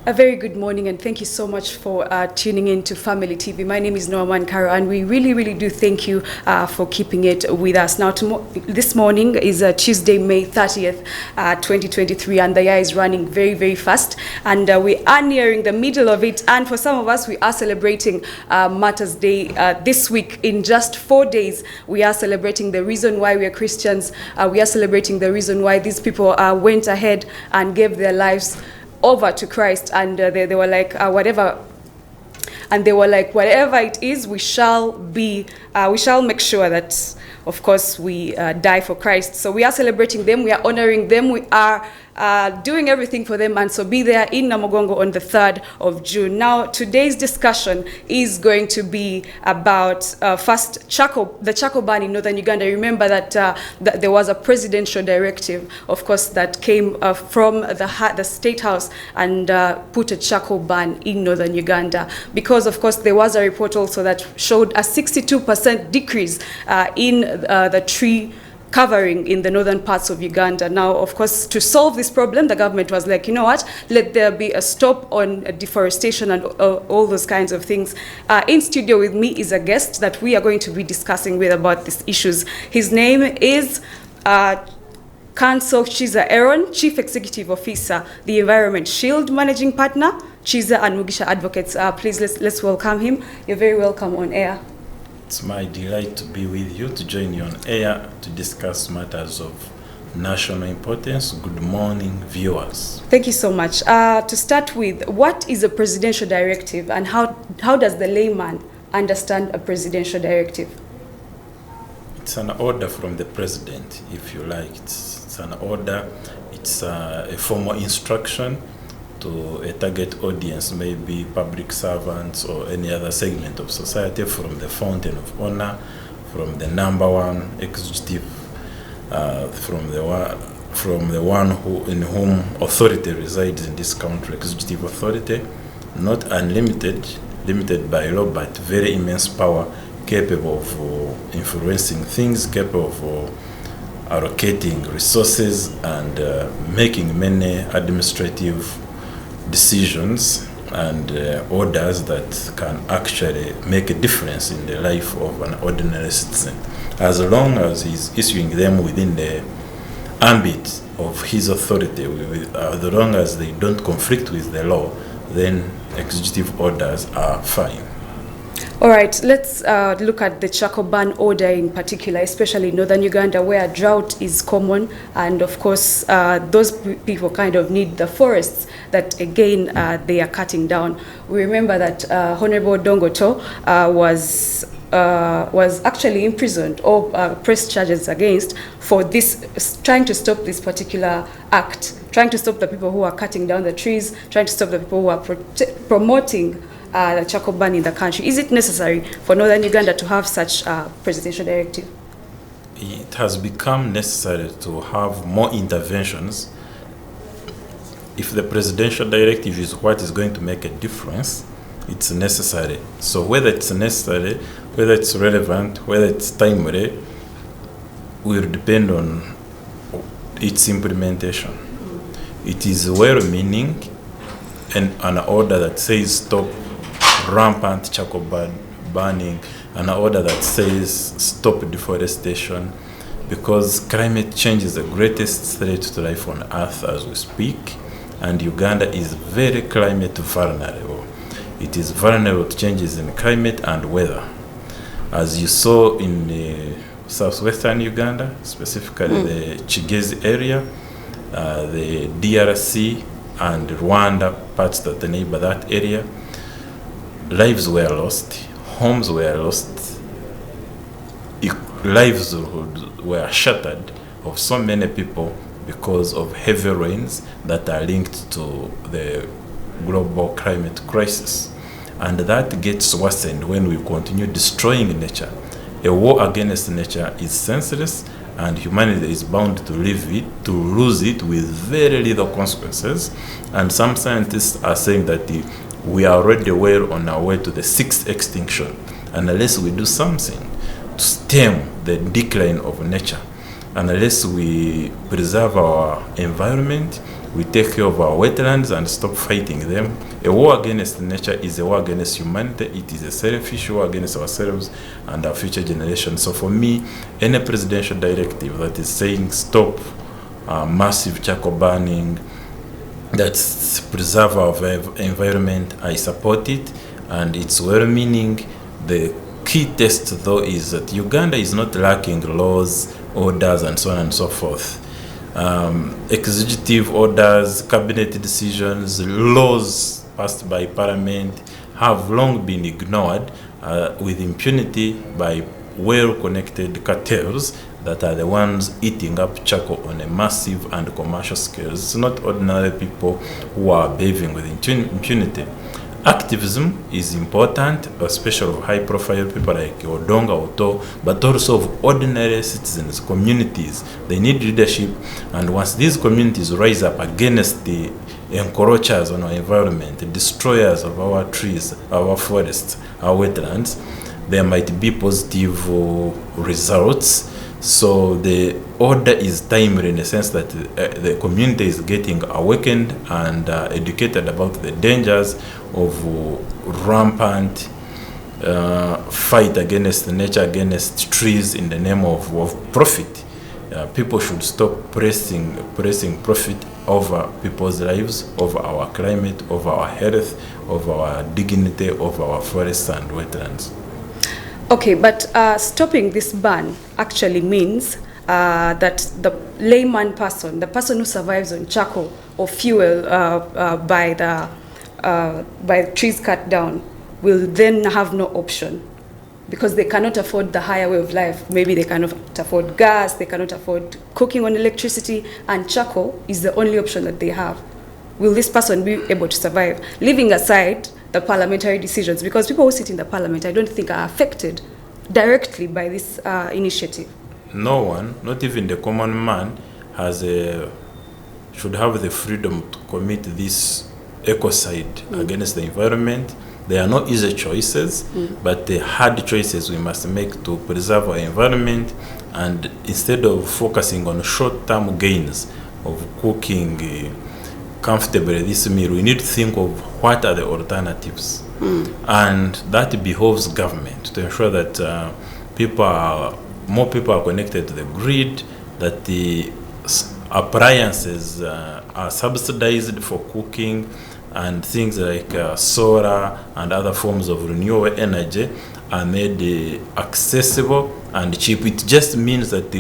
A very good morning, and thank you so much for tuning in to Family TV. My name is Norman Karo, and we really do thank you for keeping it with us. Now, this morning is Tuesday, May 30th, 2023, and the year is running very fast, and we are nearing the middle of it. And for some of us, we are celebrating Martyrs' Day this week. In just 4 days, we are celebrating the reason why we are Christians. We are celebrating the reason why these people went ahead and gave their lives over to Christ, and they were like, whatever it is, we shall make sure that, of course, we die for Christ. So we are celebrating them, we are honoring them, we are doing everything for them, and so be there in Namugongo on the 3rd of June. Now, today's discussion is going to be about first the charcoal ban in northern Uganda. Remember that, that there was a presidential directive, of course, that came from the State House and put a charcoal ban in northern Uganda, because, of course, there was a report also that showed a 62% decrease in the tree covering in the northern parts of Uganda. Now, of course, to solve this problem, the government was like, you know what, let there be a stop on deforestation and all those kinds of things. In studio with me is a guest that we are going to be discussing with about these issues. His name is Counsel Kiiza Eron, Chief Executive Officer, the Environment Shield Managing Partner, Kiiza and Mugisha Advocates. Please, let's welcome him. You're very welcome on air. It's my delight to be with you, to join you on air to discuss matters of national importance. Good morning, viewers. Thank you so much. To start with, what is a presidential directive, and how does the layman understand a presidential directive? It's an order from the president, if you like. It's an order. It's a formal instruction to a target audience, maybe public servants or any other segment of society, from the fountain of honor, from the number one executive, from the one in whom authority resides in this country, executive authority, not unlimited, limited by law, but very immense power, capable of influencing things, capable of allocating resources and making many administrative decisions and orders that can actually make a difference in the life of an ordinary citizen, as long as he's issuing them within the ambit of his authority, as long as they don't conflict with the law. Then executive orders are fine. All right, let's look at the charcoal ban order in particular, especially in northern Uganda, where drought is common, and of course those people kind of need the forests that, again, they are cutting down. We remember that Honorable Dongoto was actually imprisoned or pressed charges against for this, trying to stop this particular act, trying to stop the people who are cutting down the trees, trying to stop the people who are promoting the charcoal ban in the country. Is it necessary for northern Uganda to have such a presidential directive? It has become necessary to have more interventions. If the presidential directive is what is going to make a difference, it's necessary. So whether it's necessary, whether it's relevant, whether it's timely, will depend on its implementation. It is well-meaning and an order that says stop rampant charcoal burning, an order that says stop deforestation, because climate change is the greatest threat to life on earth as we speak, and Uganda is very climate vulnerable. It is vulnerable to changes in climate and weather. As you saw in southwestern Uganda, specifically the Kigezi area, the DRC and Rwanda, parts that neighbor that area, lives were lost, homes were lost, lives were shattered of so many people because of heavy rains that are linked to the global climate crisis. And that gets worsened when we continue destroying nature. A war against nature is senseless, and humanity is bound to lose it with very little consequences. And some scientists are saying that we are already well on our way to the 6th extinction, and unless we do something to stem the decline of nature, and unless we preserve our environment, we take care of our wetlands and stop fighting them. A war against nature is a war against humanity. It is a selfish war against ourselves and our future generations. So for me, any presidential directive that is saying stop massive charcoal burning, that's preserve our environment, I support it, and it's well-meaning. The key test, though, is that Uganda is not lacking laws, orders, and so on and so forth. Executive orders, cabinet decisions, laws passed by parliament have long been ignored with impunity by well-connected cartels that are the ones eating up charcoal on a massive and commercial scale. It's not ordinary people who are behaving with impunity. Activism is important, especially of high-profile people like Odonga, Oto, but also of ordinary citizens, communities. They need leadership, and once these communities rise up against the encroachers on our environment, the destroyers of our trees, our forests, our wetlands, there might be positive results. So the order is timely in the sense that the community is getting awakened and educated about the dangers of rampant fight against nature, against trees in the name of profit. People should stop pressing profit over people's lives, over our climate, over our health, over our dignity, over our forests and wetlands. Okay, but stopping this ban actually means that the layman person, the person who survives on charcoal or fuel by trees cut down, will then have no option because they cannot afford the higher way of life. Maybe they cannot afford gas, they cannot afford cooking on electricity, and charcoal is the only option that they have. Will this person be able to survive? Leaving aside the parliamentary decisions, because people who sit in the parliament, I don't think are affected directly by this initiative. No one, not even the common man, should have the freedom to commit this ecocide against the environment. There are no easy choices, but the hard choices we must make to preserve our environment, and instead of focusing on short-term gains of cooking comfortably this meal, we need to think of what are the alternatives. And that behoves government to ensure that more people are connected to the grid, that the appliances are subsidized for cooking, and things like solar and other forms of renewable energy are made accessible and cheap. It just means that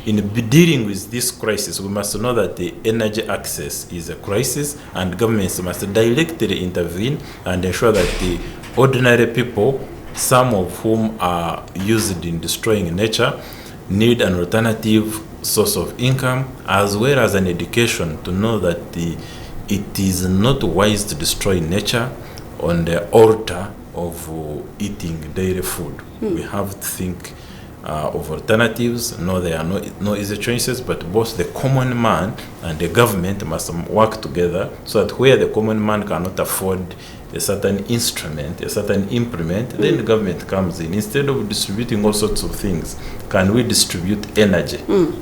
in dealing with this crisis, we must know that the energy access is a crisis, and governments must directly intervene and ensure that the ordinary people, some of whom are used in destroying nature, need an alternative source of income as well as an education to know that it is not wise to destroy nature on the altar of eating daily food. We have to think of alternatives. No, there are no easy choices, but both the common man and the government must work together so that where the common man cannot afford a certain instrument, a certain implement, then the government comes in. Instead of distributing all sorts of things, can we distribute energy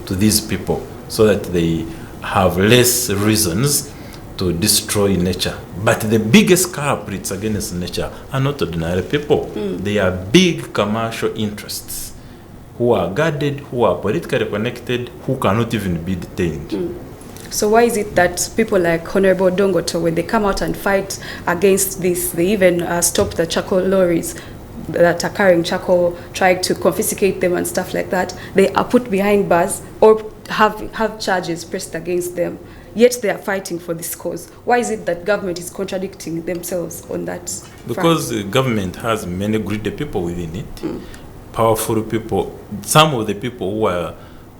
to these people so that they have less reasons to destroy nature? But the biggest culprits against nature are not ordinary people. They are big commercial interests who are guarded, who are politically connected, who cannot even be detained. So why is it that people like Honorable Dongoto, when they come out and fight against this, they even stop the charcoal lorries that are carrying charcoal, trying to confiscate them and stuff like that? They are put behind bars or have charges pressed against them, yet they are fighting for this cause. Why is it that government is contradicting themselves on that Because the government has many greedy people within it, powerful people. Some of the people who are,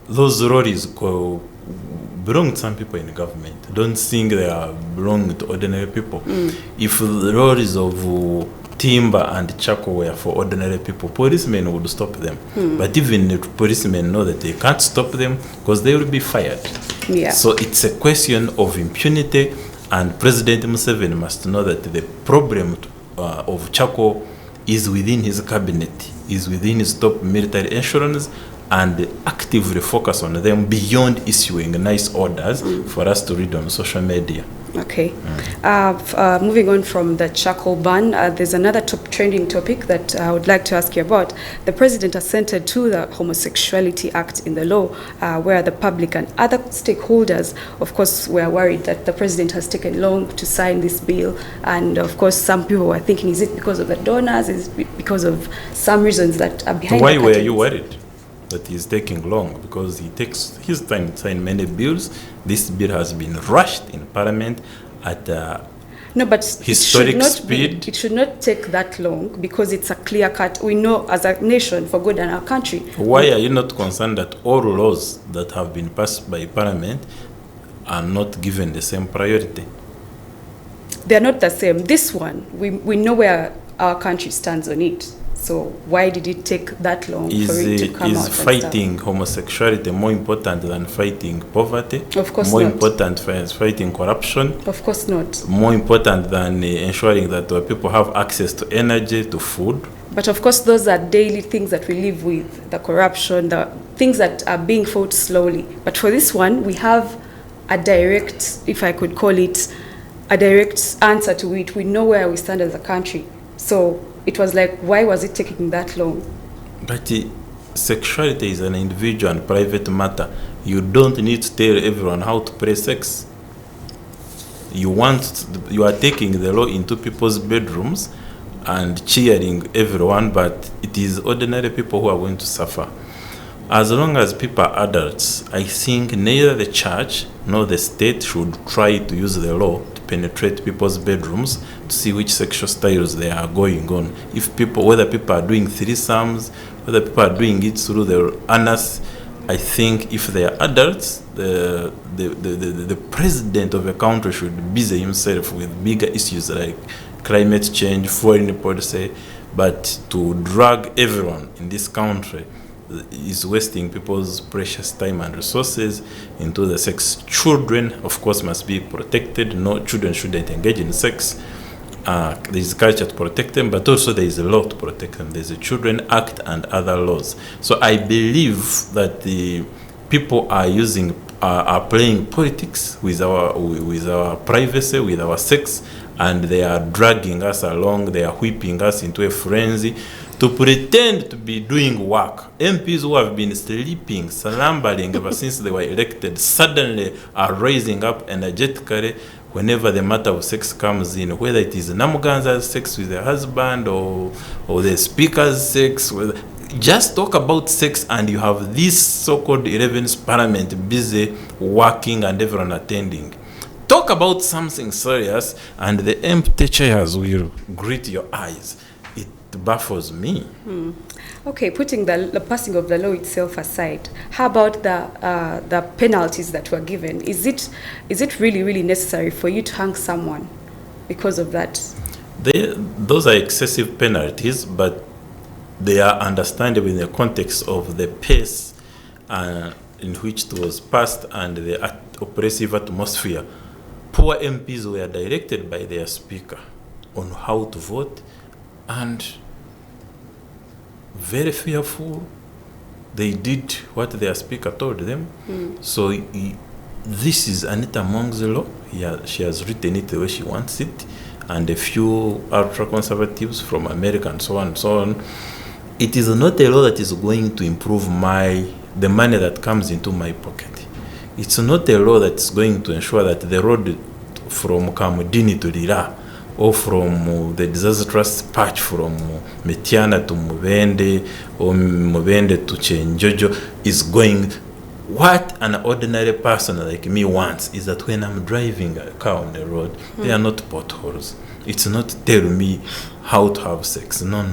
those lorries belong to some people in government. Don't think they are belong to ordinary people. If the lorries of timber and charcoal were for ordinary people, policemen would stop them. But even the policemen know that they can't stop them because they will be fired. So it's a question of impunity, and President Museveni must know that the problem of charcoal is within his cabinet, is within his top military echelons, and actively focus on them beyond issuing nice orders for us to read on social media. Okay. Moving on from the charcoal ban, there's another top trending topic that I would like to ask you about. The president assented to the Homosexuality Act in the law, where the public and other stakeholders, of course, were worried that the president has taken long to sign this bill. And of course, some people were thinking, is it because of the donors? Is it because of some reasons that are behind Why the were curtains? you worried that he's taking long? Because he takes his time to sign many bills. This bill has been rushed in Parliament at No, but historic it should not speed. It should not take that long because it's a clear cut. We know as a nation for good in our country. Why are you not concerned that all laws that have been passed by Parliament are not given the same priority? They're not the same. This one, we know where our country stands on it. So why did it take that long for it to come out? Is fighting homosexuality more important than fighting poverty? Of course more not. important than fighting corruption? Of course not. More important than ensuring that people have access to energy, to food? But of course, those are daily things that we live with, the corruption, the things that are being fought slowly. But for this one, we have a direct, if I could call it, a direct answer to it. We know where we stand as a country. So it was like, why was it taking that long? But sexuality is an individual and private matter. You don't need to tell everyone how to pray sex. You are taking the law into people's bedrooms and cheering everyone, but it is ordinary people who are going to suffer. As long as people are adults, I think neither the church nor the state should try to use the law to penetrate people's bedrooms to see which sexual styles they are going on. Whether people are doing threesomes, whether people are doing it through their anus, I think if they are adults, the president of a country should busy himself with bigger issues like climate change, foreign policy, but to drag everyone in this country is wasting people's precious time and resources into the sex. Children, of course, must be protected. No, children shouldn't engage in sex. There is culture to protect them, but also there is a law to protect them. There's a Children Act and other laws. So I believe that the people are playing politics with our privacy, with our sex, and they are dragging us along. They are whipping us into a frenzy to pretend to be doing work. MPs who have been sleeping, slumbering ever since they were elected, suddenly are rising up energetically whenever the matter of sex comes in, whether it is Namuganza's sex with her husband or the speaker's sex. Just talk about sex and you have this so-called 11th parliament busy working and everyone attending. Talk about something serious and the empty chairs will greet your eyes. It baffles me. Okay, putting the passing of the law itself aside, how about the penalties that were given? Is it really necessary for you to hang someone because of that? Those are excessive penalties, but they are understandable in the context of the pace in which it was passed and the oppressive atmosphere. Poor MPs were directed by their speaker on how to vote, and very fearful, they did what their speaker told them. So this is Anita Mong's law. She has written it the way she wants it, and a few ultra-conservatives from America and so on and so on. It is not a law that is going to improve the money that comes into my pocket. It's not a law that's going to ensure that the road from Kamudini to Lira, or from the disastrous patch from Metiana to Mubende, or Mubende to Chenjojo is going. What an ordinary person like me wants is that when I'm driving a car on the road, they are not potholes. It's not tell me how to have sex. No.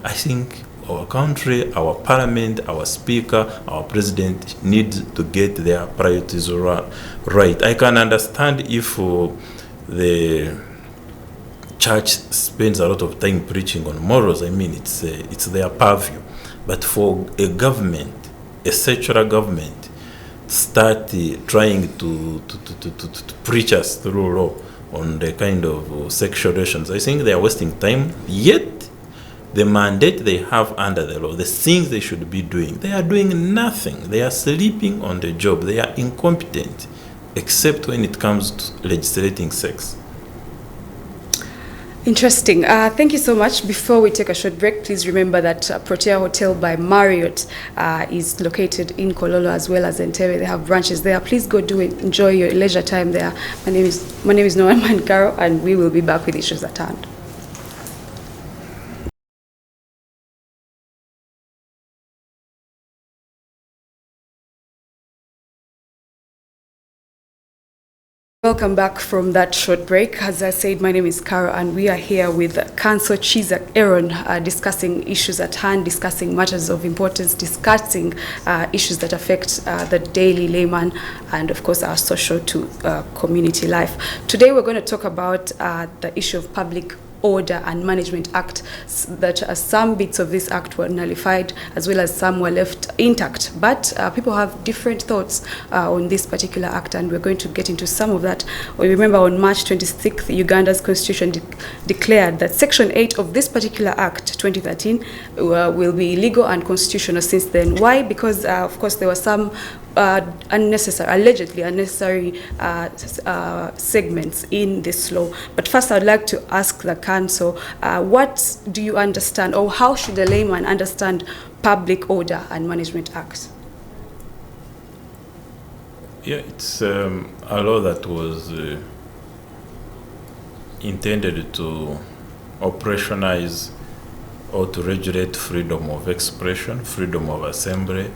I think our country, our parliament, our speaker, our president need to get their priorities right. I can understand if the church spends a lot of time preaching on morals. I mean, it's their purview. But for a government, a secular government, start trying to preach us through law on the kind of sexual relations, I think they are wasting time. Yet, the mandate they have under the law, the things they should be doing, they are doing nothing. They are sleeping on the job. They are incompetent, except when it comes to legislating sex. Interesting. Thank you so much. Before we take a short break, please remember that Protea Hotel by Marriott is located in Kololo as well as Entebbe. They have branches there. Please go do it. Enjoy your leisure time there. My name is Noah Mankaro, and we will be back with issues at hand. Welcome back from that short break. As I said, my name is Caro, and we are here with Counsel Kiiza Eron, discussing issues at hand, discussing matters of importance, discussing issues that affect the daily layman and, of course, our social to community life. Today, we're going to talk about the issue of Public Order and Management Act, that some bits of this act were nullified as well as some were left intact. But people have different thoughts on this particular act, and we're going to get into some of that. We remember on March 26th, Uganda's constitution declared that Section 8 of this particular act, 2013, will be legal and constitutional since then. Why? Because, of course, there were some allegedly unnecessary segments in this law. But first, I'd like to ask the council, what do you understand, or how should a layman understand Public Order and Management Act? Yeah, it's a law that was intended to operationalize or to regulate freedom of expression, freedom of assembly,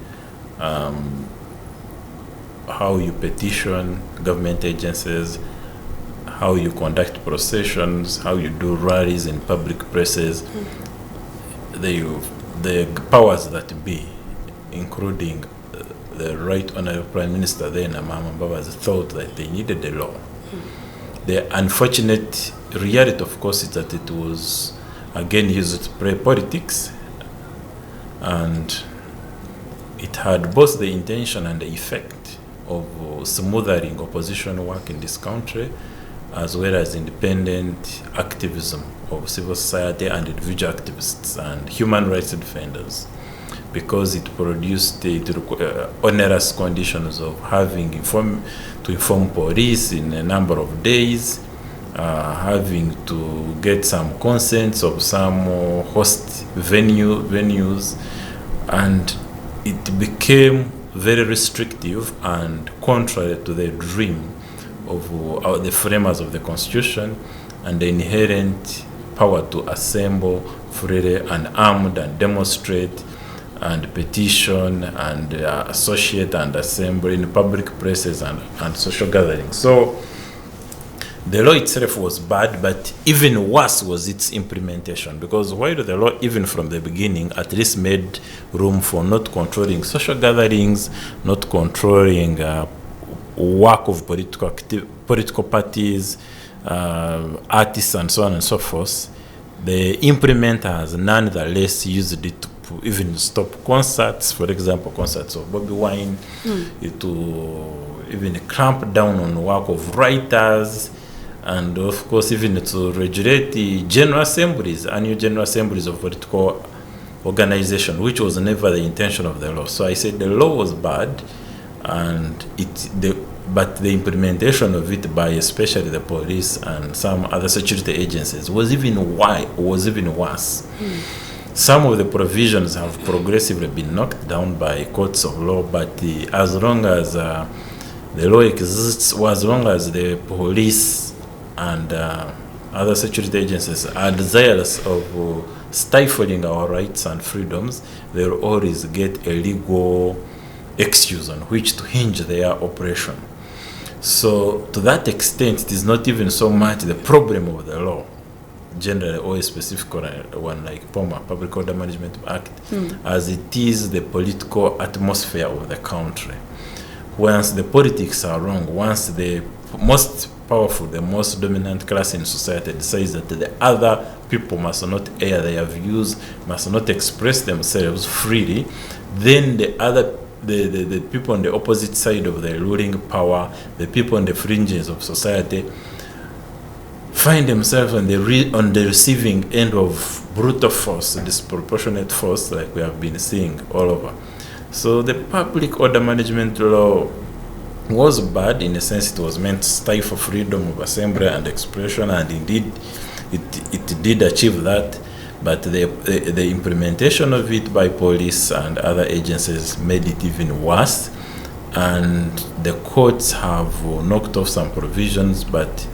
how you petition government agencies, how you conduct processions, how you do rallies in public places. The powers that be, including the Right Honorable Prime Minister then, Amama Mbabazi, thought that they needed a law. The unfortunate reality, of course, is that it was again used to play politics, and it had both the intention and the effect of smoothing opposition work in this country, as well as independent activism of civil society and individual activists and human rights defenders, because it produced the onerous conditions of having to inform police in a number of days, having to get some consents of some host venues, and it became very restrictive and contrary to the dream of the framers of the Constitution and the inherent power to assemble freely and armed and demonstrate and petition and associate and assemble in public places and social gatherings. So the law itself was bad, but even worse was its implementation, because while the law, even from the beginning, at least made room for not controlling social gatherings, not controlling work of political parties, artists, and so on and so forth, the implementers nonetheless used it to even stop concerts, for example, concerts of Bobby Wine, to even clamp down on work of writers, and of course even to regulate the general assemblies, annual general assemblies of political organization, which was never the intention of the law. So I said the law was bad, and but the implementation of it by especially the police and some other security agencies was even worse. Some of the provisions have progressively been knocked down by courts of law, but as long as the law exists, or as long as the police and other security agencies are desirous of stifling our rights and freedoms, they will always get a legal excuse on which to hinge their operation. So to that extent, it is not even so much the problem of the law, generally, or a specific one like POMA, Public Order Management Act, as it is the political atmosphere of the country. Once the politics are wrong, once the most powerful, the most dominant class in society decides that the other people must not air their views, must not express themselves freely, then the people on the opposite side of the ruling power, the people on the fringes of society, find themselves on the receiving end of brutal force, disproportionate force, like we have been seeing all over. So the public order management law was bad in a sense. It was meant to stifle freedom of assembly and expression, and indeed it did achieve that. But the implementation of it by police and other agencies made it even worse. And the courts have knocked off some provisions, but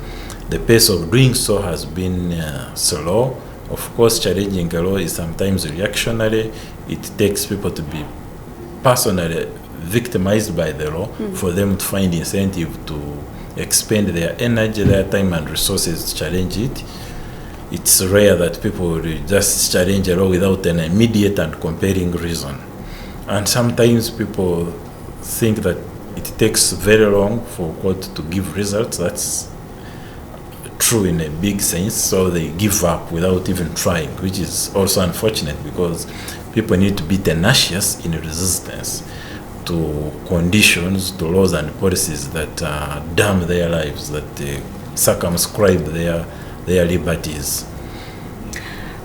the pace of doing so has been slow. Of course, challenging a law is sometimes reactionary. It takes people to be personally victimized by the law for them to find incentive to expend their energy, their time and resources to challenge it. It's rare that people will just challenge a law without an immediate and compelling reason. And sometimes people think that it takes very long for court to give results. That's true in a big sense, so they give up without even trying, which is also unfortunate because people need to be tenacious in resistance to conditions, to laws and policies that damn their lives, that circumscribe their liberties.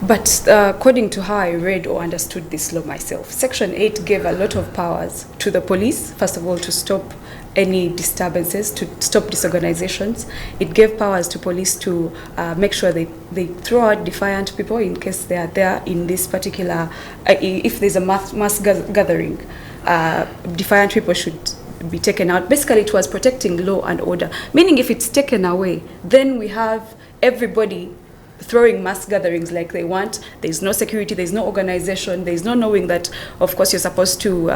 But according to how I read or understood this law myself, Section 8 gave a lot of powers to the police, first of all, to stop any disturbances, to stop disorganizations. It gave powers to police to make sure they throw out defiant people in case they are there in this particular, if there's a mass gathering, defiant people should be taken out. Basically, it was protecting law and order, meaning if it's taken away, then we have everybody throwing mass gatherings like they want. There's no security, there's no organization, there's no knowing that, of course, you're supposed to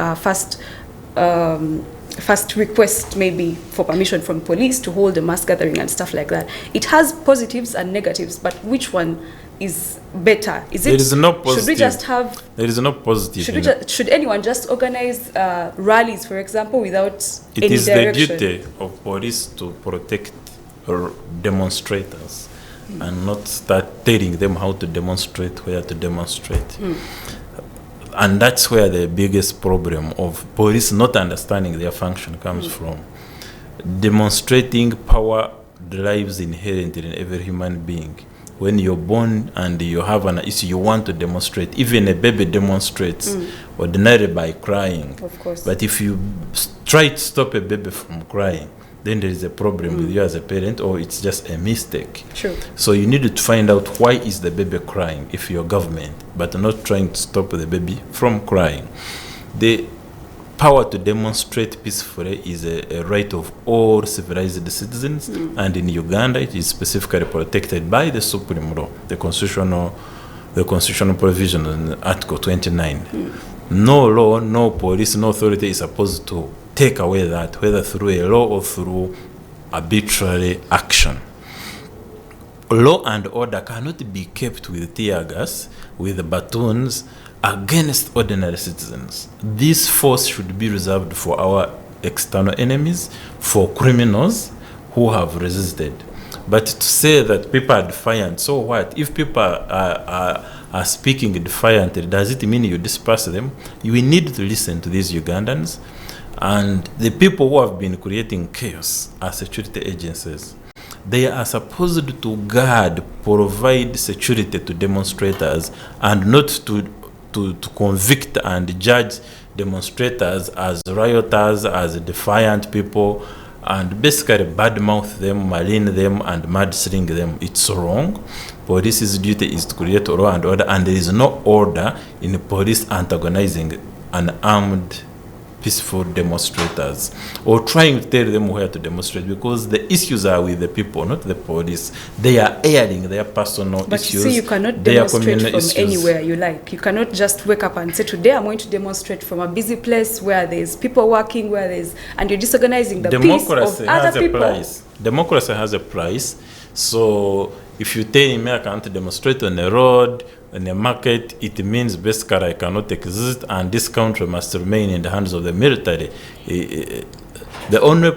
first request maybe for permission from police to hold a mass gathering and stuff like that. It has positives and negatives, but which one is better? Is it? There is no positive. Should we just have? There is no positive. Should anyone just organize rallies, for example, without any direction? It is the duty of police to protect demonstrators and not start telling them how to demonstrate, where to demonstrate. And that's where the biggest problem of police not understanding their function comes from. Demonstrating power drives inherently in every human being. When you're born and you have an issue, you want to demonstrate. Even a baby demonstrates ordinarily by crying. Of course. But if you try to stop a baby from crying, then there is a problem with you as a parent, or it's just a mistake. True. So you need to find out why is the baby crying if you're government, but not trying to stop the baby from crying. The power to demonstrate peacefully is a right of all civilized citizens, and in Uganda it is specifically protected by the Supreme Law, the constitutional provision in Article 29. No law, no police, no authority is supposed to take away that, whether through a law or through arbitrary action. Law and order cannot be kept with tear gas, with batons, against ordinary citizens. This force should be reserved for our external enemies, for criminals who have resisted. But to say that people are defiant, so what? If people are speaking defiantly, does it mean you disperse them? We need to listen to these Ugandans. And the people who have been creating chaos are security agencies. They are supposed to guard, provide security to demonstrators, and not to convict and judge demonstrators as rioters, as defiant people, and basically badmouth them, malign them, and mudslinging them. It's wrong. Police's duty is to create law and order, and there is no order in police antagonizing an armed peaceful demonstrators or trying to tell them where to demonstrate, because the issues are with the people, not the police. They are airing their personal issues. But you see, you cannot demonstrate from anywhere you like. You cannot just wake up and say, today I'm going to demonstrate from a busy place where there's people working, and you're disorganizing the peace of other people. Democracy has a price. So if you tell me I can't demonstrate on the road, in the market, it means basically I cannot exist, and this country must remain in the hands of the military. The only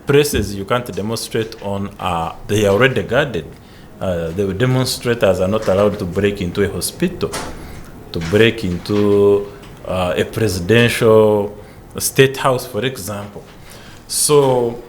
places you can't demonstrate on they are already guarded. The demonstrators are not allowed to break into a hospital, to break into a presidential state house, for example. So,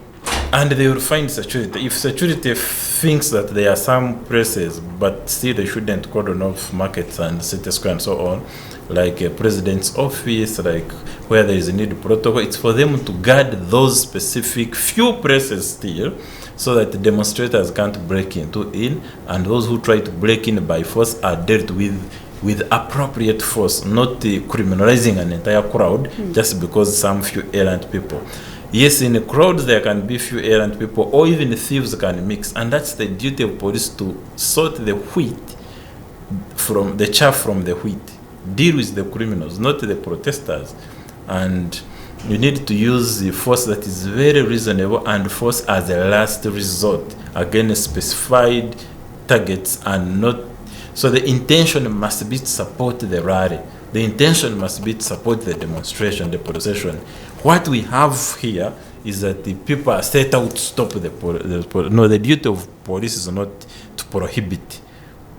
and they will find security. If security thinks that there are some places, but still they shouldn't cordon off markets and city square and so on, like a president's office, like where there is a need protocol. It's for them to guard those specific few places still, so that the demonstrators can't break in, and those who try to break in by force are dealt with appropriate force, not criminalizing an entire crowd just because some few errant people. Yes, in a crowd there can be few errant people, or even thieves can mix, and that's the duty of police, to sort the wheat from the chaff from the wheat. Deal with the criminals, not the protesters. And you need to use the force that is very reasonable, and force as a last resort against specified targets, and not. So the intention must be to support the rally. The intention must be to support the demonstration, the procession. What we have here is that the people are set out to stop the duty of police is not to prohibit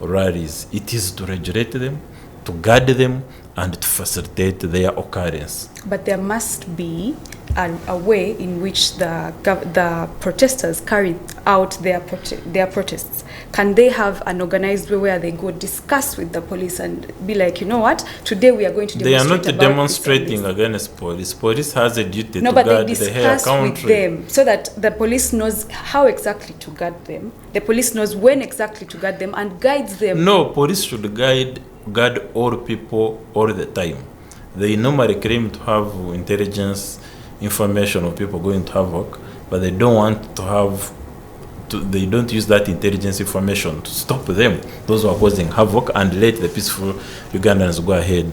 rallies. It is to regulate them, to guard them, and to facilitate their occurrence. But there must be a way in which the protesters carry out their protests. Can they have an organized way where they go discuss with the police and be like, you know what, today we are going to demonstrate? They are not demonstrating against police. Police has a duty to but guard they the whole discuss country. with them so that the police knows how exactly to guard them. The police knows when exactly to guard them and guides them. No, police should guard all people all the time. They normally claim to have intelligence information of people going to havoc, but they don't want to have they don't use that intelligence information to stop them, those who are causing havoc, and let the peaceful Ugandans go ahead.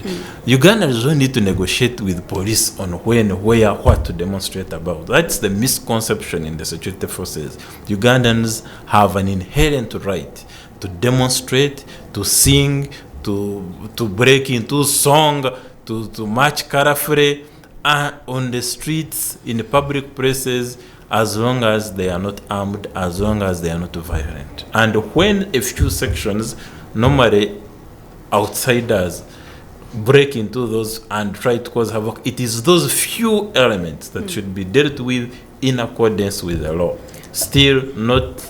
Ugandans don't need to negotiate with police on when, where, what to demonstrate about. That's the misconception in the security forces. Ugandans have an inherent right to demonstrate, to sing, to break into song, to march colorfully on the streets, in the public places, as long as they are not armed, as long as they are not violent. And when a few sections, normally outsiders, break into those and try to cause havoc, it is those few elements that should be dealt with in accordance with the law. Still not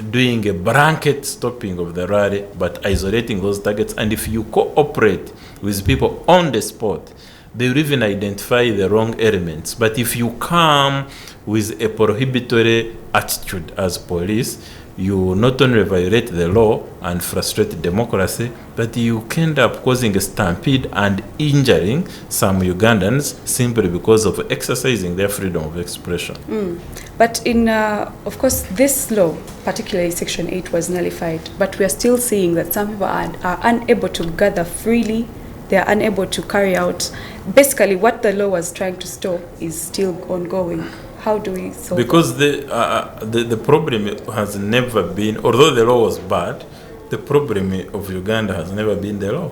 doing a blanket stopping of the rally, but isolating those targets. And if you cooperate with people on the spot, they will even identify the wrong elements. But if you come with a prohibitory attitude as police, you not only violate the law and frustrate democracy, but you end up causing a stampede and injuring some Ugandans simply because of exercising their freedom of expression. But in, of course, this law, particularly Section 8, was nullified, but we are still seeing that some people are unable to gather freely. They are unable to carry out. Basically, what the law was trying to stop is still ongoing. How do we solve Because the problem has never been, although the law was bad, the problem of Uganda has never been the law.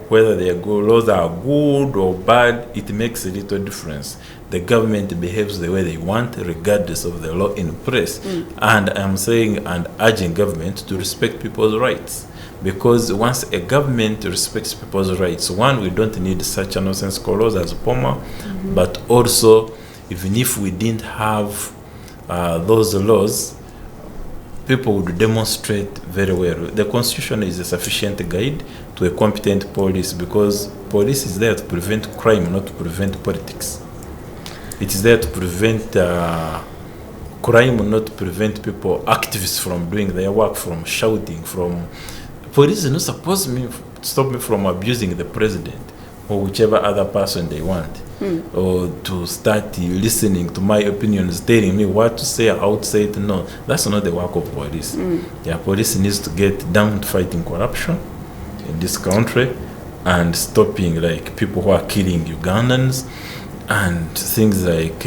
Whether the laws are good or bad, it makes a little difference. The government behaves the way they want, regardless of the law in place. And I'm saying and urging government to respect people's rights. Because once a government respects people's rights, one, we don't need such a nonsensical laws as POMA, but also, even if we didn't have those laws, people would demonstrate very well. The Constitution is a sufficient guide to a competent police, because police is there to prevent crime, not to prevent politics. It is there to prevent crime, not to prevent people, activists, from doing their work, from shouting, from... Police is not supposed to stop me from abusing the president or whichever other person they want, or to start listening to my opinions, telling me what to say, how to say it. No, that's not the work of police. Police needs to get down to fighting corruption in this country and stopping like people who are killing Ugandans and things like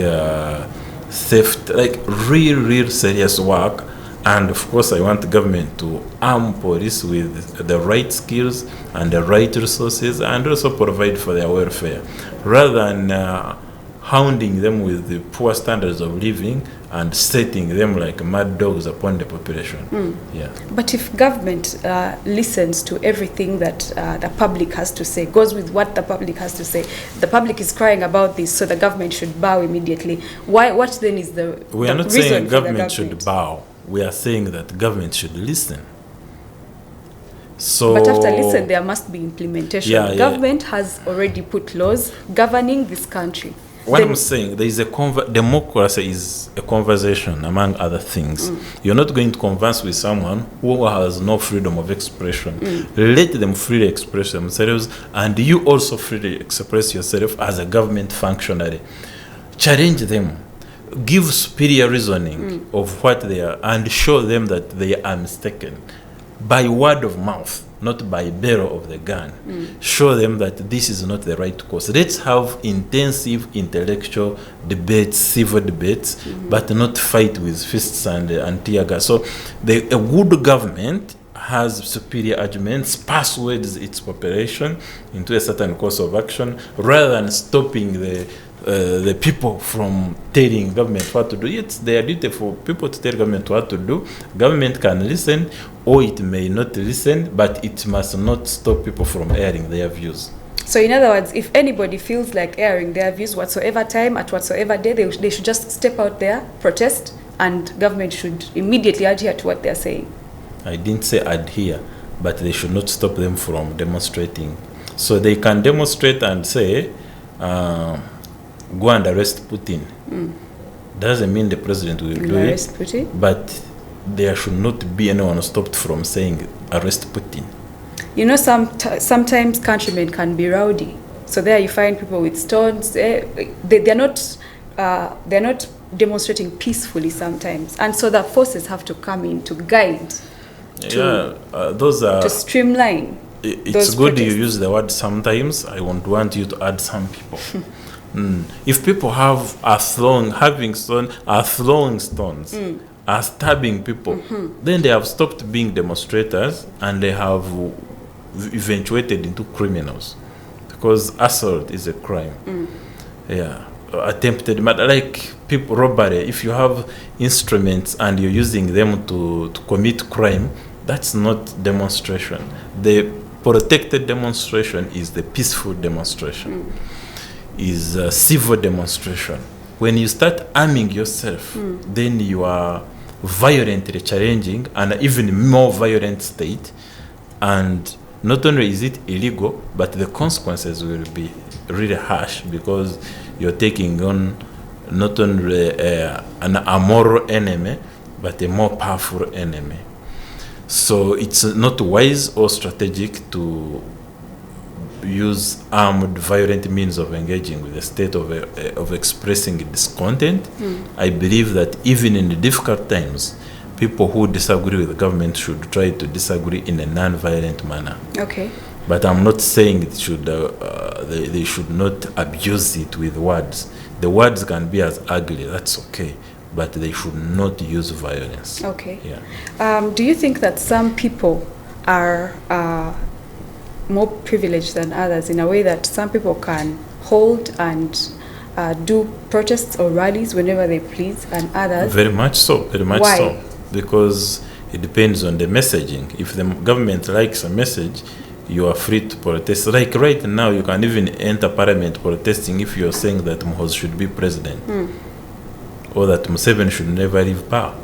theft, like real serious work. And of course, I want the government to arm police with the right skills and the right resources, and also provide for their welfare, rather than hounding them with the poor standards of living and setting them like mad dogs upon the population. But if government listens to everything that the public has to say, goes with what the public has to say, the public is crying about this, so the government should bow immediately. What then is the We are not saying government should bow. we are saying that government should listen. So, but after listen, there must be implementation. Yeah, yeah. Government has already put laws governing this country. What I'm saying, there is democracy is a conversation among other things. You're not going to converse with someone who has no freedom of expression. Let them freely express themselves, and you also freely express yourself as a government functionary. Challenge them, give superior reasoning of what they are, and show them that they are mistaken. By word of mouth, not by barrel of the gun. Show them that this is not the right course. Let's have intensive intellectual debates, civil debates, but not fight with fists and tear gas. So a good government has superior arguments, persuades its population into a certain course of action, rather than stopping the people from telling government what to do. It's their duty for people to tell government what to do. Government can listen, or it may not listen, but it must not stop people from airing their views. So in other words, if anybody feels like airing their views whatsoever time, at whatsoever day, they should just step out there, protest, and government should immediately adhere to what they're saying. I didn't say adhere, but they should not stop them from demonstrating. So they can demonstrate and say, go and arrest Putin. Doesn't mean the president will do Arrest it, Putin? but there should not be anyone stopped from saying arrest Putin. You know, sometimes countrymen can be rowdy. So there you find people with stones. They're not demonstrating peacefully sometimes, and so the forces have to come in to guide, to streamline. It's good you use the word sometimes. I won't want you to add some people. If people are throwing stones, are stabbing people, then they have stopped being demonstrators and they have eventuated into criminals, because assault is a crime. Attempted murder, like people robbery. If you have instruments and you're using them to commit crime, that's not demonstration. The protected demonstration is the peaceful demonstration. Is a civil demonstration. When you start arming yourself, then you are violently challenging an even more violent state, and not only is it illegal, but the consequences will be really harsh, because you're taking on not only an amoral enemy, but a more powerful enemy. So it's not wise or strategic to use armed, violent means of engaging with the state of expressing discontent. I believe that even in the difficult times, people who disagree with the government should try to disagree in a non-violent manner. Okay. But I'm not saying it should. They should not abuse it with words. The words can be as ugly. That's okay, but they should not use violence. Okay. Yeah. Do you think that some people are more privileged than others in a way that some people can hold and do protests or rallies whenever they please, and others? Very much so. Very much Why? so. Because it depends on the messaging. If the government likes a message, you are free to protest. Like right now, you can even enter parliament protesting if you're saying that Muhozi should be president, or that Museveni should never leave power.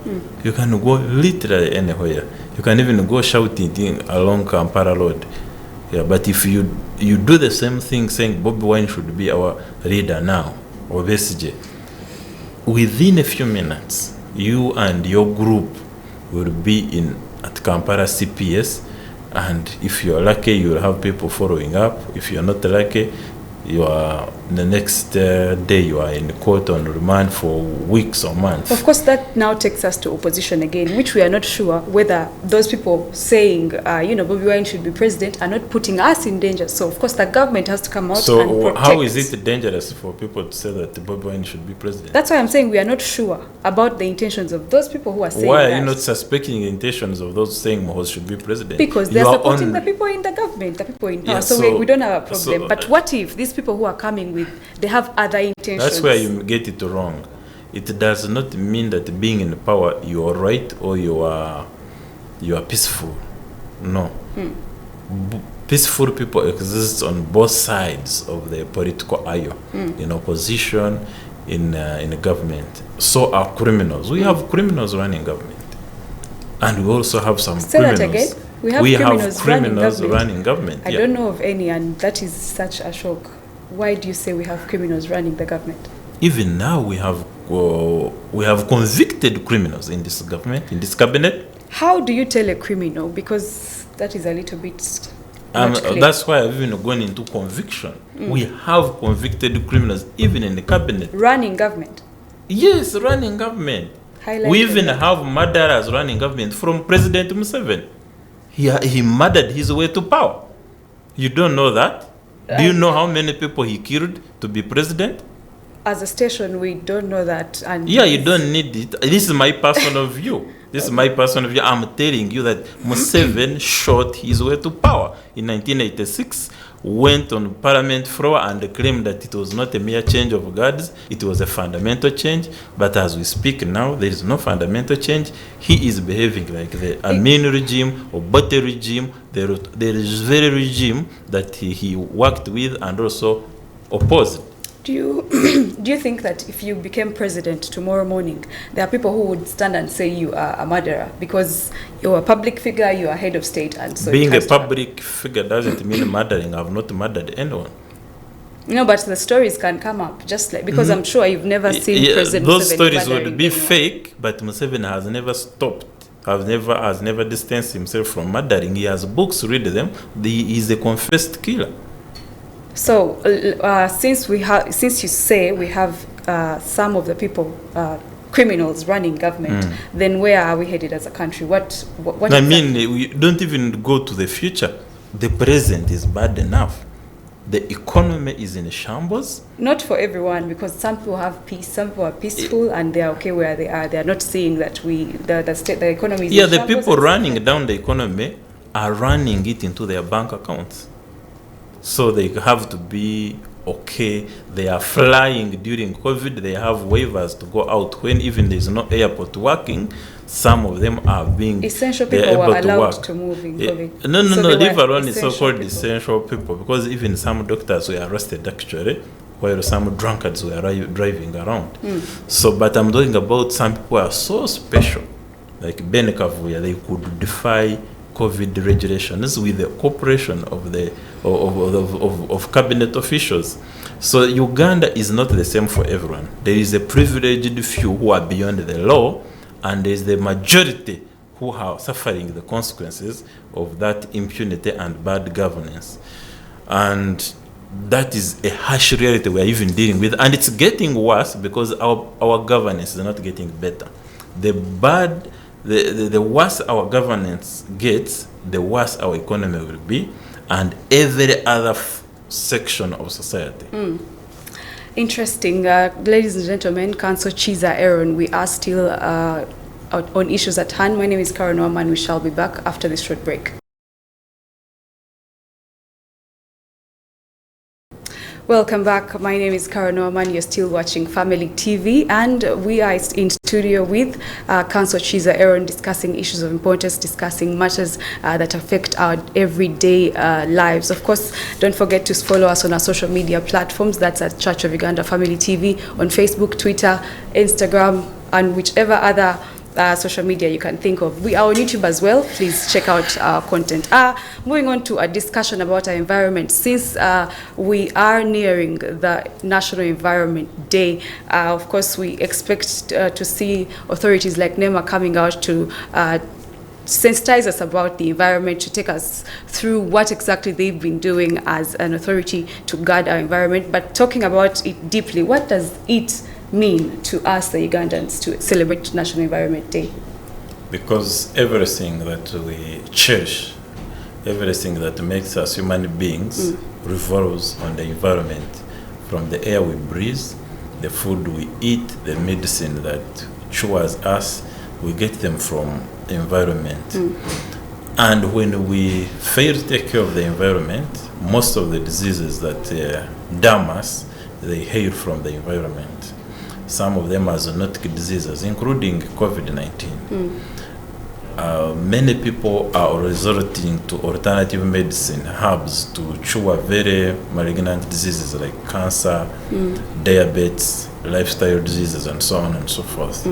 You can go literally anywhere. You can even go shouting along Kampala Road. Yeah, but if you do the same thing, saying Bobi Wine should be our leader now, or Besigye, within a few minutes, you and your group will be at Kampala CPS, and if you're lucky, you'll have people following up. If you're not lucky, you are the next day you are in court on remand for weeks or months. Of course, that now takes us to opposition again, which we are not sure whether those people saying, Bobi Wine should be president are not putting us in danger. So, of course, the government has to come out and protect. So, how is it dangerous for people to say that Bobi Wine should be president? That's why I'm saying we are not sure about the intentions of those people who are saying Why are that. you not suspecting the intentions of those saying Muhozi should be president? Because they're supporting the people in the government, the people in power. Yeah, so we don't have a problem. so, but what if these people who are coming with, they have other intentions? That's where you get it wrong. It does not mean that being in power you are right or you are peaceful. No. Peaceful people exist on both sides of the political aisle, in opposition, in government. So are criminals. We have criminals running government. And we also have some Say that criminals. again. We have criminals running government. I don't know of any, and that is such a shock. Why do you say we have criminals running the government? Even now we have convicted criminals in this government, in this cabinet. How do you tell a criminal? Because that is a little bit not clear. That's why I've even gone into conviction. We have convicted criminals even in the cabinet. Running government? Yes, running government. We even have murderers running government from President Museveni. He murdered his way to power. You don't know that? Do you know how many people he killed to be president? As a station, we don't know that. And yeah, you don't need it. This is my personal view. I'm telling you that Museveni shot his way to power in 1986, went on parliament floor and claimed that it was not a mere change of guards, it was a fundamental change. But as we speak now, there is no fundamental change. He is behaving like the Amin regime or Bote regime. There is very regime that he worked with and also opposed. Do you think that if you became president tomorrow morning, there are people who would stand and say you are a murderer because you're a public figure, you are head of state, and so being a public figure doesn't mean murdering. I've not murdered anyone. No, but the stories can come up just like because I'm sure you've never seen President those Museveni stories would be anyone. fake, but Museveni has never stopped. Has never distanced himself from murdering. He has books, read them. He is a confessed killer. So, since you say we have some of the people, criminals running government, then where are we headed as a country? What I mean, we don't even go to the future. The present is bad enough. The economy is in shambles. Not for everyone, because some people have peace, some people are peaceful, and they are okay where they are. They are not seeing that the economy is in the shambles. people running down the economy are running it into their bank accounts. So they have to be okay. They are flying during COVID. They have waivers to go out when even there is no airport working. Some of them are being essential people were allowed to move in COVID. No, leave alone the so-called essential people, because even some doctors were arrested actually, while some drunkards were driving around. So, but I'm talking about some people who are so special, like Ben Kavuya. They could defy COVID regulations with the cooperation of the of cabinet officials. So Uganda is not the same for everyone. There is a privileged few who are beyond the law, and there is the majority who are suffering the consequences of that impunity and bad governance. And that is a harsh reality we are even dealing with, and it's getting worse because our governance is not getting better. The worse our governance gets, the worse our economy will be, and every other section of society. Interesting. Ladies and gentlemen, Counsel Kiiza Eron, we are still on issues at hand. My name is Karen Waman. We shall be back after this short break. Welcome back. My name is Karen Waman. You're still watching Family TV, and we are in studio with Counsel Kiiza Eron, discussing issues of importance, discussing matters that affect our everyday lives. Of course, don't forget to follow us on our social media platforms. That's at Church of Uganda Family TV on Facebook, Twitter, Instagram, and whichever other social media you can think of. We are on YouTube as well. Please check out our content. Moving on to a discussion about our environment. Since we are nearing the National Environment Day, of course, we expect to see authorities like NEMA coming out to sensitize us about the environment, to take us through what exactly they've been doing as an authority to guard our environment. But talking about it deeply, what does it mean to us, the Ugandans, to celebrate National Environment Day? Because everything that we cherish, everything that makes us human beings revolves on the environment, from the air we breathe, the food we eat, the medicine that cures us, we get them from the environment. And when we fail to take care of the environment, most of the diseases that damn us, they hail from the environment. Some of them are zoonotic diseases, including COVID-19. Many people are resorting to alternative medicine, herbs, to cure very malignant diseases like cancer, diabetes, lifestyle diseases, and so on and so forth.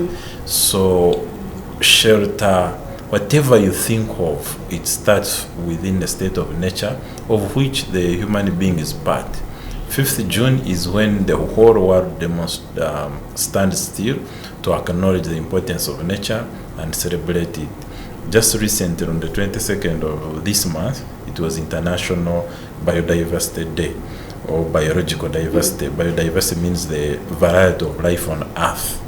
So shelter, whatever you think of, it starts within the state of nature, of which the human being is part. 5th June is when the whole world stands still to acknowledge the importance of nature and celebrate it. Just recently, on the 22nd of this month, it was International Biodiversity Day, or biological diversity. Biodiversity means the variety of life on Earth.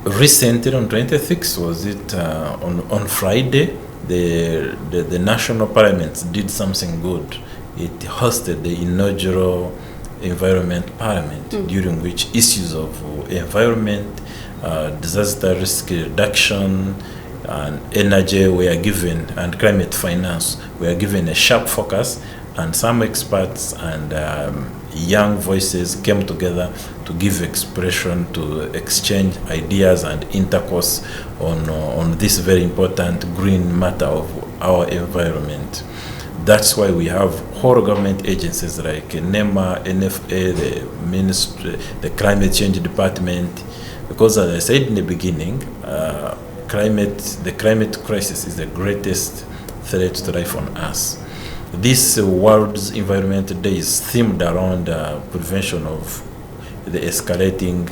Recently, on 26th, was it on Friday, the National Parliament did something good. It hosted the inaugural Environment Parliament, during which issues of environment, disaster risk reduction, and energy were given, and climate finance were given a sharp focus, and some experts and young voices came together to give expression, to exchange ideas and intercourse on this very important green matter of our environment. That's why we have whole government agencies like NEMA, NFA, the Ministry, the Climate Change Department, because as I said in the beginning, the climate crisis is the greatest threat to life on Earth. This World's Environment Day is themed around prevention of the escalating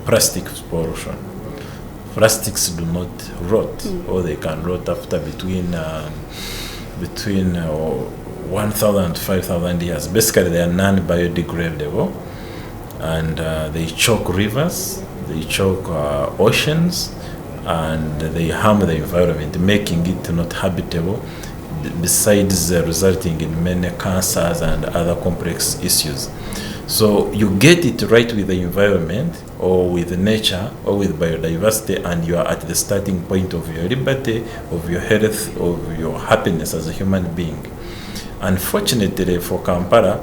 plastic pollution. Plastics do not rot, or they can rot after between 1,000 and 5,000 years. Basically, they are non-biodegradable, and they choke rivers, they choke oceans, and they harm the environment, making it not habitable, besides resulting in many cancers and other complex issues. So you get it right with the environment, or with nature, or with biodiversity, and you are at the starting point of your liberty, of your health, of your happiness as a human being. Unfortunately for Kampala,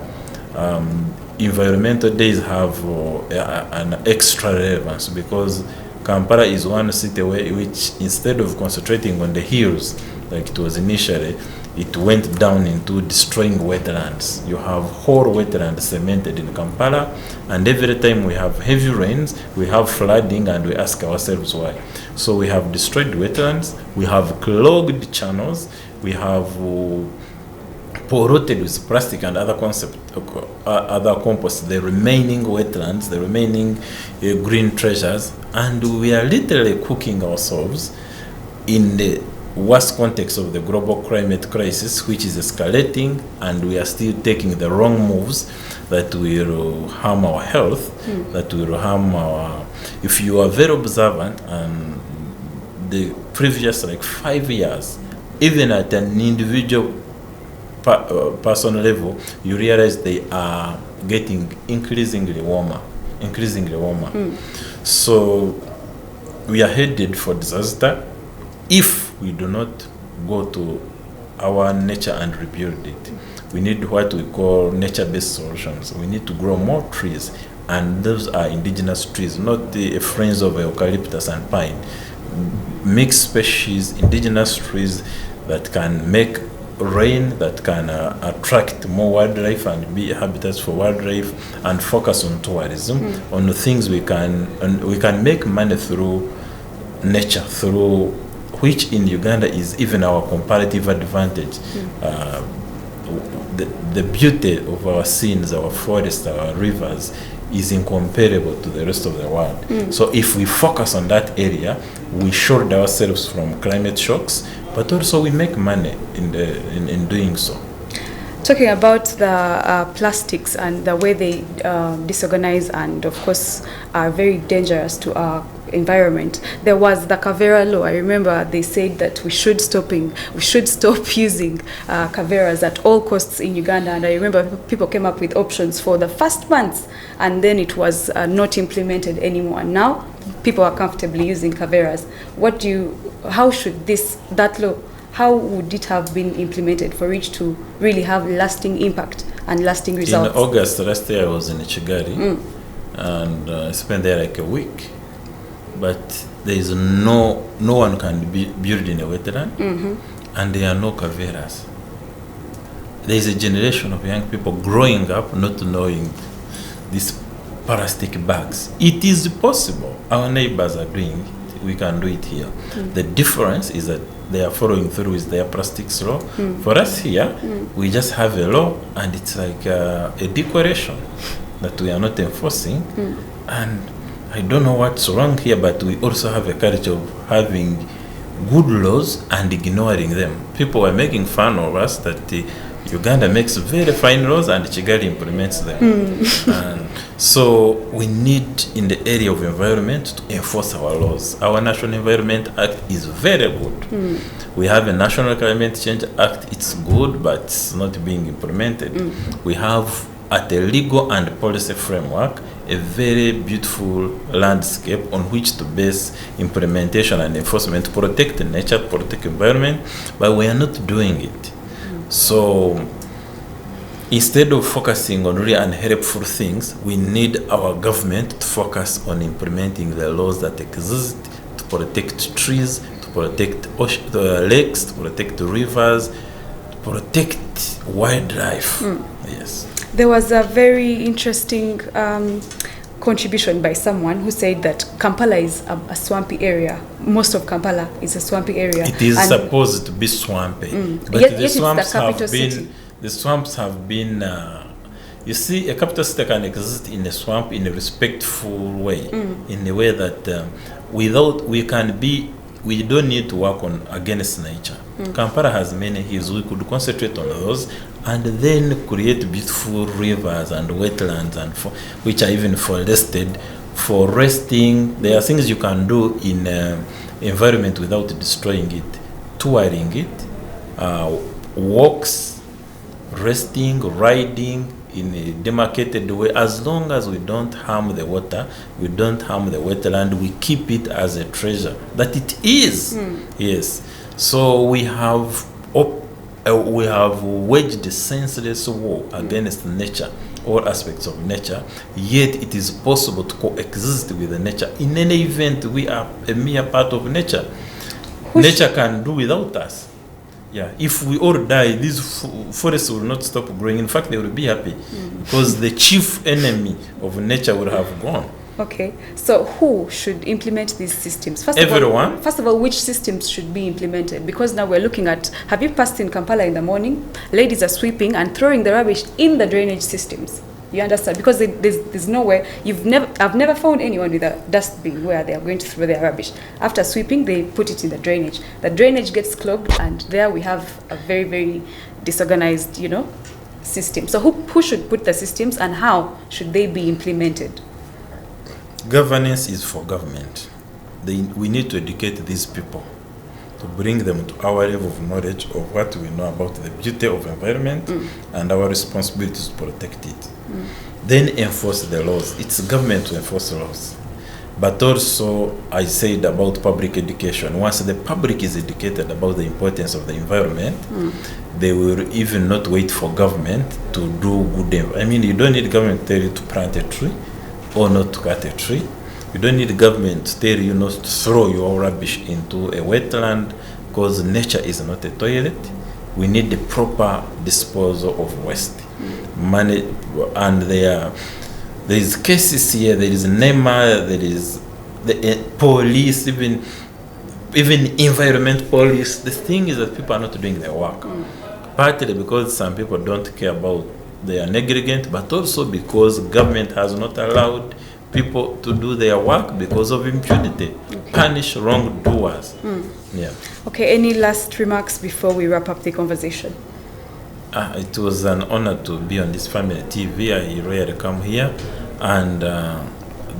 environmental days have an extra relevance, because Kampala is one city which, instead of concentrating on the hills like it was initially, it went down into destroying wetlands. You have whole wetlands cemented in Kampala, and every time we have heavy rains, we have flooding, and we ask ourselves why. So we have destroyed wetlands, we have clogged channels, we have polluted with plastic and other composts, the remaining wetlands, the remaining green treasures, and we are literally cooking ourselves in the worst context of the global climate crisis, which is escalating, and we are still taking the wrong moves that will harm our health, that will harm our... If you are very observant, and the previous 5 years, even at an individual personal level, you realize they are getting increasingly warmer. So we are headed for disaster if we do not go to our nature and rebuild it. We need what we call nature-based solutions. We need to grow more trees, and those are indigenous trees, not the friends of eucalyptus and pine. Mixed species, indigenous trees that can make rain, that can attract more wildlife and be habitats for wildlife, and focus on tourism, on the things we can make money through nature, through which in Uganda is even our comparative advantage. The beauty of our scenes, our forests, our rivers is incomparable to the rest of the world. So if we focus on that area, we shield ourselves from climate shocks, but also we make money in doing so. Talking about the plastics and the way they disorganize and of course are very dangerous to our environment, there was the Caveras law. I remember they said that we should stop using Caveras at all costs in Uganda, and I remember people came up with options for the first months, and then it was not implemented anymore. Now people are comfortably using Caveras. How should that law, how would it have been implemented for it to really have lasting impact and lasting results? In August last year I was in Kigali, and I spent there like a week. But there is no one can build in a wetland, and there are no Caveras. There is a generation of young people growing up not knowing these plastic bags. It is possible. Our neighbors are doing it. we can do it here. The difference is that they are following through with their plastics law. For us here, we just have a law, and it's like a declaration that we are not enforcing. And I don't know what's wrong here, but we also have a culture of having good laws and ignoring them. People are making fun of us that Uganda makes very fine laws and Kigali implements them. And so we need, in the area of environment, to enforce our laws. Our National Environment Act is very good. We have a National Climate Change Act. It's good, but it's not being implemented. We have, at a legal and policy framework, a very beautiful landscape on which to base implementation and enforcement, to protect nature, to protect environment, but we are not doing it. So instead of focusing on really unhelpful things, we need our government to focus on implementing the laws that exist to protect trees, to protect lakes, to protect rivers, to protect wildlife. Yes. There was a very interesting contribution by someone who said that Kampala is a swampy area. Most of Kampala is a swampy area. It is supposed to be swampy, but Yet the it's the swamps capital have been. city. The swamps have been. You see, a capital city can exist in a swamp in a respectful way, in a way that we don't need to work on against nature. Kampala has many hills. We could concentrate on those and then create beautiful rivers and wetlands, and which are even forested. For resting, there are things you can do in environment without destroying it. Touring it, walks, resting, riding in a demarcated way. As long as we don't harm the water, we don't harm the wetland, we keep it as a treasure that it is. Yes. So we have waged a senseless war against nature, all aspects of nature, yet it is possible to coexist with the nature. In any event, we are a mere part of nature. Nature can do without us. Yeah, if we all die, these forests will not stop growing. In fact, they will be happy because the chief enemy of nature will have gone. Okay, so who should implement these systems? Everyone. First of all, which systems should be implemented? Because now we're looking at, have you passed in Kampala in the morning? Ladies are sweeping and throwing the rubbish in the drainage systems. You understand? Because there's nowhere, I've never found anyone with a dustbin where they are going to throw their rubbish. After sweeping, they put it in the drainage. The drainage gets clogged, and there we have a very, very disorganized, system. So who should put the systems, and how should they be implemented? Governance is for government. We need to educate these people, to bring them to our level of knowledge of what we know about the beauty of environment and our responsibility to protect it. Then enforce the laws. It's government to enforce laws. But also, I said about public education. Once the public is educated about the importance of the environment, they will even not wait for government to do good. You don't need government to tell you to plant a tree or not to cut a tree. You don't need government to tell you not to throw your rubbish into a wetland, because nature is not a toilet. We need the proper disposal of waste. Money, and there is cases here. There is NEMA, there is the police, even environment police. The thing is that people are not doing their work. Partly because some people don't care about, they are negligent, but also because government has not allowed people to do their work because of impunity. Punish wrongdoers. Yeah. Okay, any last remarks before we wrap up the conversation? It was an honor to be on this Family TV. I rarely come here, and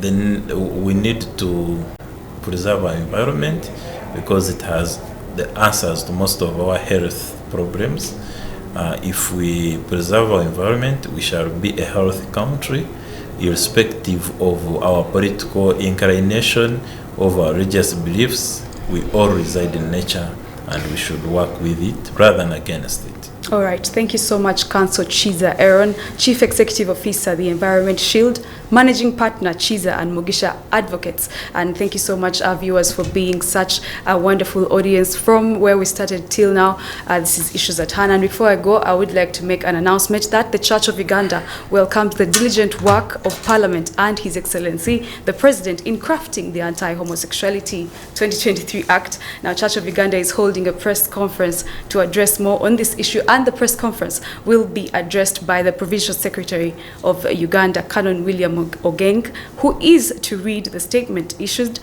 then we need to preserve our environment because it has the answers to most of our health problems. If we preserve our environment, we shall be a healthy country, irrespective of our political inclination, of our religious beliefs. We all reside in nature, and we should work with it rather than against it. All right. Thank you so much, Counsel Kiiza Eron, Chief Executive Officer, the Environment Shield, Managing Partner, Kiiza and Mugisha Advocates. And thank you so much, our viewers, for being such a wonderful audience from where we started till now. This is Issues at Hand. And before I go, I would like to make an announcement that the Church of Uganda welcomes the diligent work of Parliament and His Excellency, the President, in crafting the Anti-Homosexuality 2023 Act. Now, Church of Uganda is holding a press conference to address more on this issue, and the press conference will be addressed by the Provincial Secretary of Uganda, Canon William Ogeng, who is to read the statement issued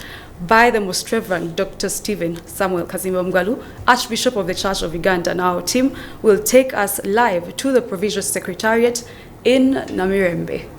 by the Most Reverend Dr. Stephen Samuel Kazimba Mgalu, Archbishop of the Church of Uganda. And our team will take us live to the Provincial Secretariat in Namirembe.